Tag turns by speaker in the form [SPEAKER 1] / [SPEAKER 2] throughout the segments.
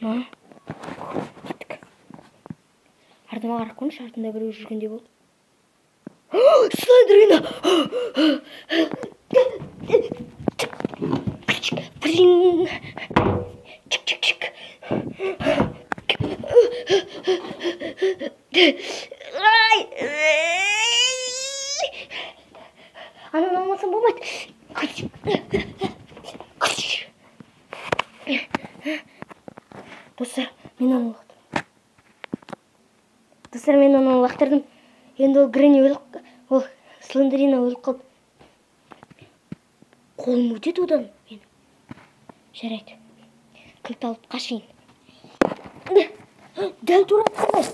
[SPEAKER 1] Кеттік. Артыма қарап қойшы, артында біреу жүргендей болды. Слендерина! Блин! Чик-чик-чик. Ай! Ананы алмасам болмайды. Достар, мен оны лақтырдым. Достар, мен оны лақтырдым. Енді ол Грэнни өліп, ол Слендерина өліп қалды. Қолым өтеді одан мен. Жарайды. Кілт алып қашайын. Дәл тура қалмай.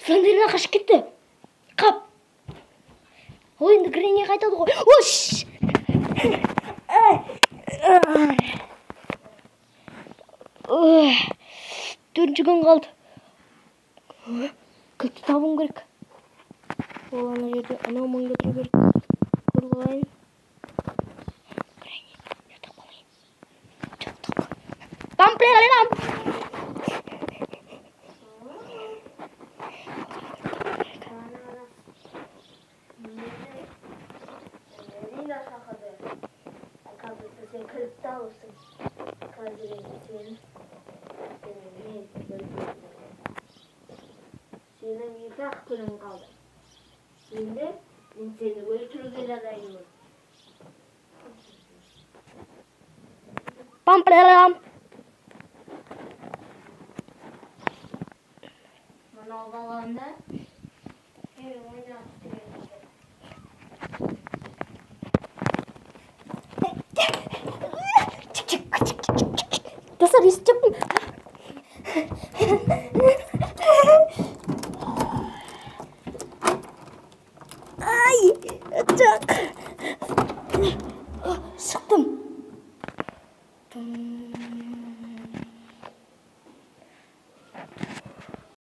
[SPEAKER 1] Слендерина қашып кетті. Қап. Ол енді Грэнни қайтады ғой. Ош! Төртінші күн қалды. Кілтті табуым керек. Ол ана жерде, анау маңда тұру керек. Қорғайын. Грэнни, ұйықтап қалайын. Ұйықтап. Памплералам! Sen kılıkta alırsın. Senin bir günün kaldı. Şimdi seni öldürürler adayım. Pampleram. Bana ovalanda Dostlar, isteyeceğim. Ay, çok. Sıktım.